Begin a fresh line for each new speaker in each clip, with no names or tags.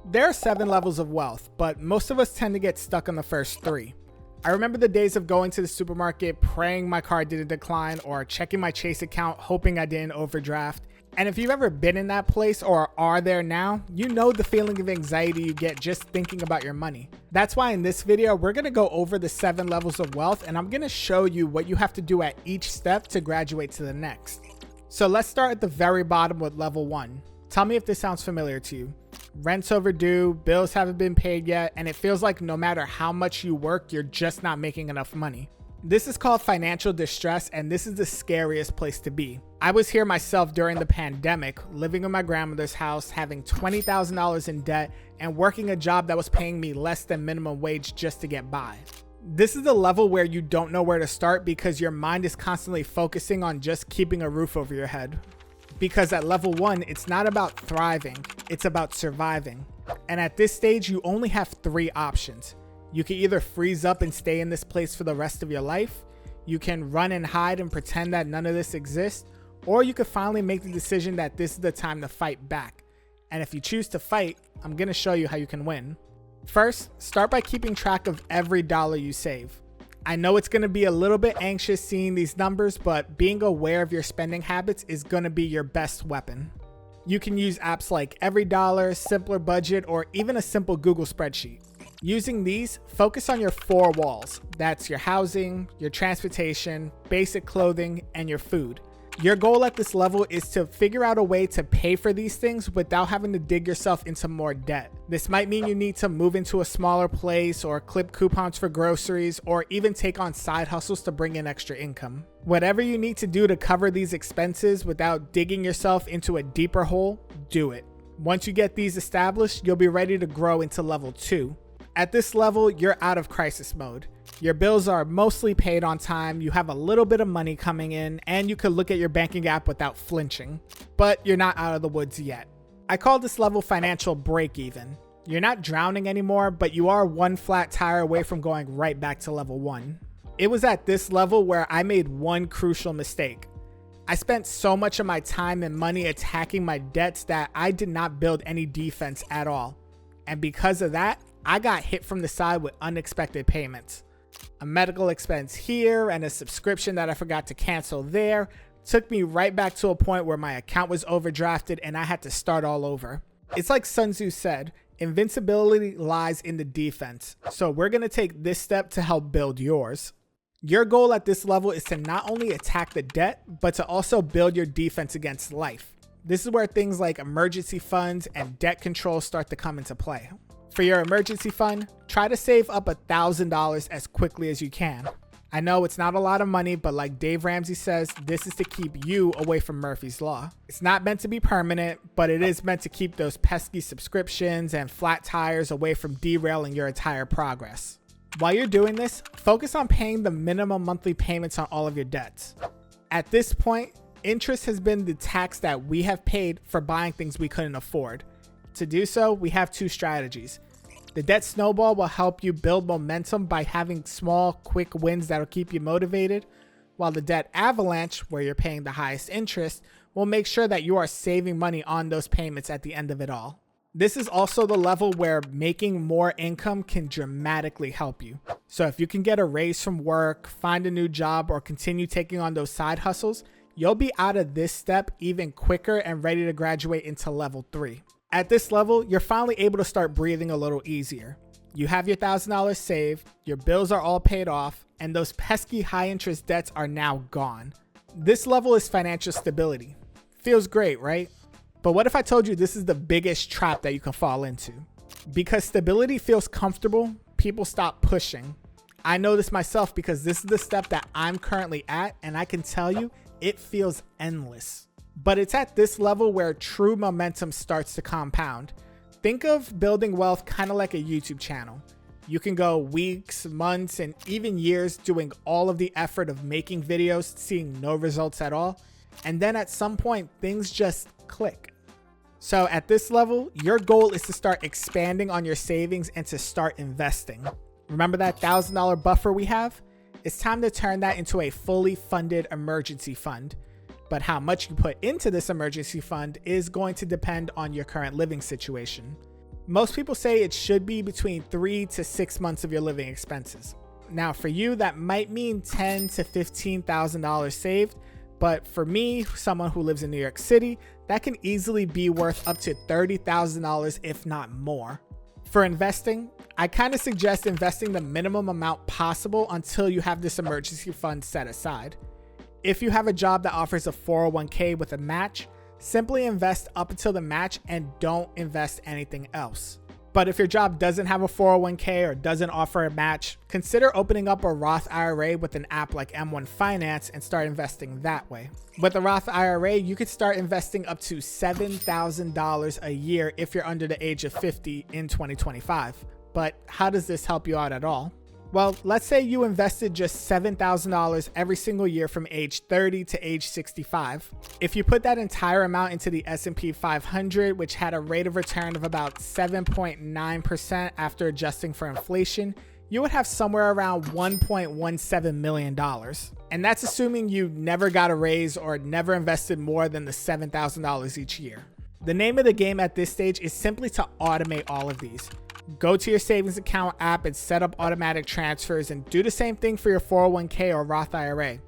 There are 7 levels of wealth, but most of us tend to get stuck on the first 3. I remember the days of going to the supermarket, praying my card didn't decline, or checking my Chase account, hoping I didn't overdraft. And if you've ever been in that place or are there now, you know the feeling of anxiety you get just thinking about your money. That's why in this video, we're gonna go over the 7 levels of wealth, and I'm gonna show you what you have to do at each step to graduate to the next. So let's start at the very bottom with level 1. Tell me if this sounds familiar to you. Rent's overdue, bills haven't been paid yet, and it feels like no matter how much you work, you're just not making enough money. This is called financial distress, and this is the scariest place to be. I was here myself during the pandemic, living in my grandmother's house, having $20,000 in debt, and working a job that was paying me less than minimum wage just to get by. This is the level where you don't know where to start because your mind is constantly focusing on just keeping a roof over your head. Because at level 1, it's not about thriving, it's about surviving. And at this stage, you only have 3 options. You can either freeze up and stay in this place for the rest of your life, you can run and hide and pretend that none of this exists, or you could finally make the decision that this is the time to fight back. And if you choose to fight, I'm gonna show you how you can win. First, start by keeping track of every dollar you save. I know it's gonna be a little bit anxious seeing these numbers, but being aware of your spending habits is gonna be your best weapon. You can use apps like EveryDollar, Simpler Budget, or even a simple Google spreadsheet. Using these, focus on your 4 walls. That's your housing, your transportation, basic clothing, and your food. Your goal at this level is to figure out a way to pay for these things without having to dig yourself into more debt. This might mean you need to move into a smaller place or clip coupons for groceries or even take on side hustles to bring in extra income. Whatever you need to do to cover these expenses without digging yourself into a deeper hole, do it. Once you get these established, you'll be ready to grow into level 2. At this level, you're out of crisis mode. Your bills are mostly paid on time, you have a little bit of money coming in, and you can look at your banking app without flinching. But you're not out of the woods yet. I call this level financial break-even. You're not drowning anymore, but you are one flat tire away from going right back to level 1. It was at this level where I made one crucial mistake. I spent so much of my time and money attacking my debts that I did not build any defense at all. And because of that, I got hit from the side with unexpected payments. A medical expense here and a subscription that I forgot to cancel there took me right back to a point where my account was overdrafted and I had to start all over. It's like Sun Tzu said, invincibility lies in the defense. So we're going to take this step to help build yours. Your goal at this level is to not only attack the debt, but to also build your defense against life. This is where things like emergency funds and debt control start to come into play. For your emergency fund, try to save up $1,000 as quickly as you can. I know it's not a lot of money, but like Dave Ramsey says, this is to keep you away from Murphy's Law. It's not meant to be permanent, but it is meant to keep those pesky subscriptions and flat tires away from derailing your entire progress. While you're doing this, focus on paying the minimum monthly payments on all of your debts. At this point, interest has been the tax that we have paid for buying things we couldn't afford. To do so, we have 2 strategies. The debt snowball will help you build momentum by having small, quick wins that'll keep you motivated, while the debt avalanche, where you're paying the highest interest, will make sure that you are saving money on those payments at the end of it all. This is also the level where making more income can dramatically help you. So if you can get a raise from work, find a new job, or continue taking on those side hustles, you'll be out of this step even quicker and ready to graduate into level 3. At this level, you're finally able to start breathing a little easier. You have your $1,000 saved, your bills are all paid off, and those pesky high interest debts are now gone. This level is financial stability. Feels great, right? But what if I told you this is the biggest trap that you can fall into? Because stability feels comfortable, people stop pushing. I know this myself because this is the step that I'm currently at, and I can tell you it feels endless. But it's at this level where true momentum starts to compound. Think of building wealth kind of like a YouTube channel. You can go weeks, months, and even years doing all of the effort of making videos, seeing no results at all. And then at some point, things just click. So at this level, your goal is to start expanding on your savings and to start investing. Remember that $1,000 buffer we have? It's time to turn that into a fully funded emergency fund. But how much you put into this emergency fund is going to depend on your current living situation. Most people say it should be between 3 to 6 months of your living expenses. Now for you, that might mean $10,000 to $15,000 saved, but for me, someone who lives in New York City, that can easily be worth up to $30,000 if not more. For investing, I kind of suggest investing the minimum amount possible until you have this emergency fund set aside. If you have a job that offers a 401k with a match, simply invest up until the match and don't invest anything else. But if your job doesn't have a 401k or doesn't offer a match, consider opening up a Roth IRA with an app like M1 Finance and start investing that way. With a Roth IRA, you could start investing up to $7,000 a year if you're under the age of 50 in 2025. But how does this help you out at all? Well, let's say you invested just $7,000 every single year from age 30 to age 65. If you put that entire amount into the S&P 500, which had a rate of return of about 7.9% after adjusting for inflation, you would have somewhere around $1.17 million. And that's assuming you never got a raise or never invested more than the $7,000 each year. The name of the game at this stage is simply to automate all of these. Go to your savings account app and set up automatic transfers and do the same thing for your 401k or Roth IRA.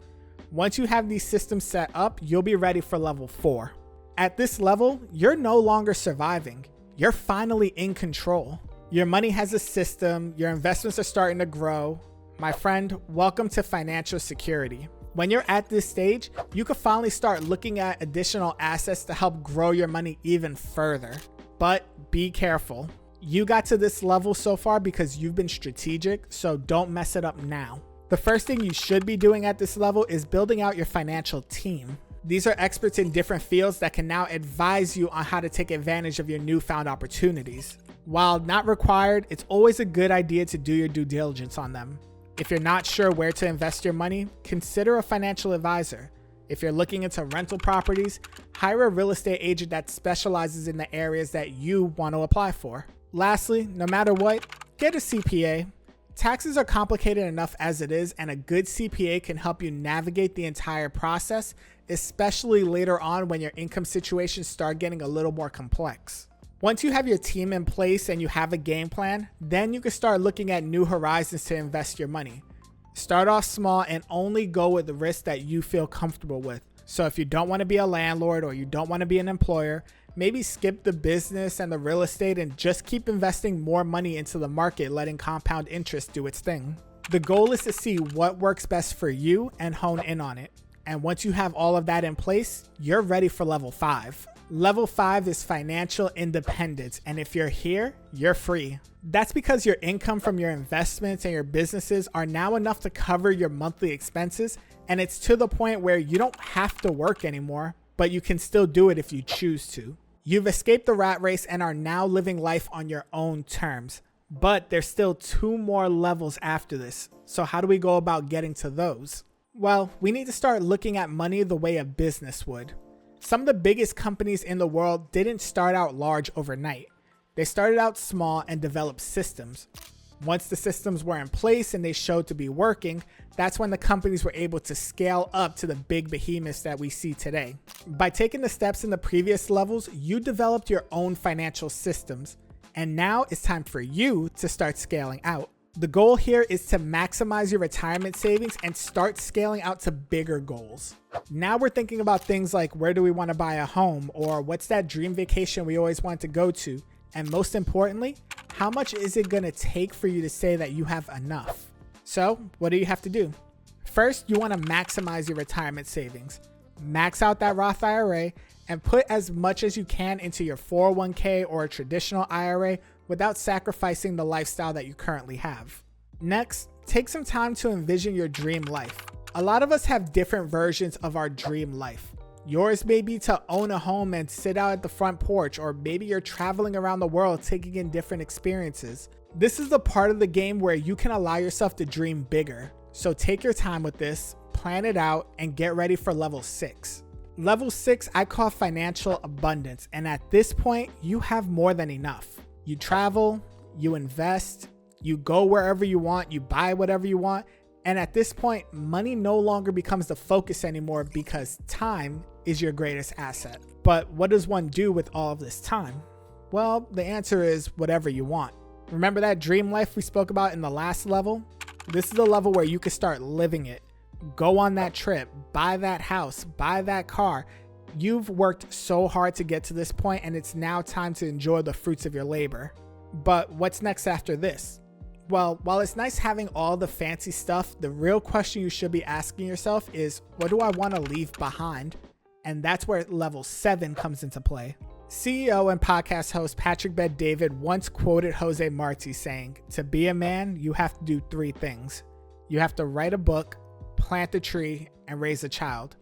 Once you have these systems set up, you'll be ready for level 4. At this level, you're no longer surviving. You're finally in control. Your money has a system, your investments are starting to grow. My friend, welcome to financial security. When you're at this stage, you can finally start looking at additional assets to help grow your money even further. But be careful. You got to this level so far because you've been strategic, so don't mess it up now. The first thing you should be doing at this level is building out your financial team. These are experts in different fields that can now advise you on how to take advantage of your newfound opportunities. While not required, it's always a good idea to do your due diligence on them. If you're not sure where to invest your money, consider a financial advisor. If you're looking into rental properties, hire a real estate agent that specializes in the areas that you want to apply for. Lastly, no matter what, get a CPA. Taxes are complicated enough as it is, and a good CPA can help you navigate the entire process, especially later on when your income situations start getting a little more complex. Once you have your team in place and you have a game plan, then you can start looking at new horizons to invest your money. Start off small and only go with the risk that you feel comfortable with. So if you don't want to be a landlord or you don't want to be an employer, maybe skip the business and the real estate and just keep investing more money into the market, letting compound interest do its thing. The goal is to see what works best for you and hone in on it. And once you have all of that in place, you're ready for level 5. Level 5 is financial independence, and if you're here, you're free. That's because your income from your investments and your businesses are now enough to cover your monthly expenses, and it's to the point where you don't have to work anymore, but you can still do it if you choose to. You've escaped the rat race and are now living life on your own terms, but there's still 2 more levels after this. So how do we go about getting to those? Well, we need to start looking at money the way a business would. Some of the biggest companies in the world didn't start out large overnight. They started out small and developed systems. Once the systems were in place and they showed to be working, that's when the companies were able to scale up to the big behemoths that we see today. By taking the steps in the previous levels, you developed your own financial systems, and now it's time for you to start scaling out. The goal here is to maximize your retirement savings and start scaling out to bigger goals. Now we're thinking about things like, where do we want to buy a home, or what's that dream vacation we always want to go to? And most importantly, how much is it going to take for you to say that you have enough? So what do you have to do? First, you want to maximize your retirement savings. Max out that Roth IRA and put as much as you can into your 401k or a traditional IRA without sacrificing the lifestyle that you currently have. Next, take some time to envision your dream life. A lot of us have different versions of our dream life. Yours may be to own a home and sit out at the front porch, or maybe you're traveling around the world taking in different experiences. This is the part of the game where you can allow yourself to dream bigger. So take your time with this, plan it out, and get ready for level 6. Level 6 I call financial abundance, and at this point, you have more than enough. You travel, you invest, you go wherever you want, you buy whatever you want, and at this point, money no longer becomes the focus anymore because time is your greatest asset. But what does one do with all of this time? Well, the answer is whatever you want. Remember that dream life we spoke about in the last level? This is the level where you can start living it. Go on that trip, buy that house, buy that car. You've worked so hard to get to this point, and it's now time to enjoy the fruits of your labor. But what's next after this? Well, while it's nice having all the fancy stuff, the real question you should be asking yourself is, what do I want to leave behind? And that's where level 7 comes into play. CEO and podcast host Patrick Bet-David once quoted Jose Marti saying, "To be a man, you have to do 3 things. You have to write a book, plant a tree, and raise a child."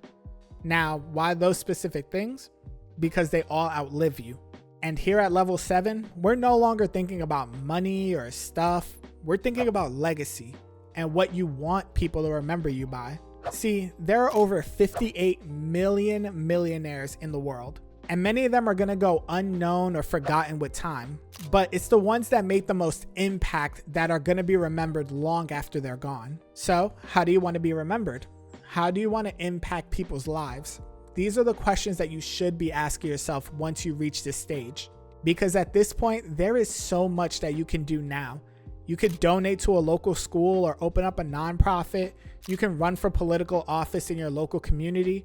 Now, why those specific things? Because they all outlive you. And here at level 7, we're no longer thinking about money or stuff. We're thinking about legacy and what you want people to remember you by. See, there are over 58 million millionaires in the world, and many of them are going to go unknown or forgotten with time. But it's the ones that make the most impact that are going to be remembered long after they're gone. So, how do you want to be remembered? How do you want to impact people's lives? These are the questions that you should be asking yourself once you reach this stage. Because at this point, there is so much that you can do now. You could donate to a local school or open up a nonprofit. You can run for political office in your local community,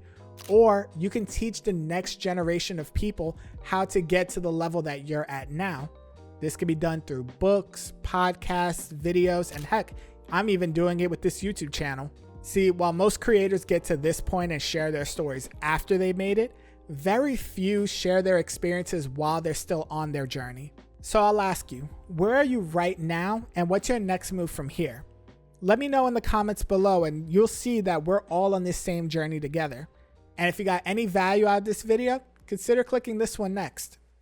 or you can teach the next generation of people how to get to the level that you're at now. This can be done through books, podcasts, videos, and heck, I'm even doing it with this YouTube channel. See, while most creators get to this point and share their stories after they made it, very few share their experiences while they're still on their journey. So I'll ask you, where are you right now, and what's your next move from here? Let me know in the comments below, and you'll see that we're all on this same journey together. And if you got any value out of this video, consider clicking this one next.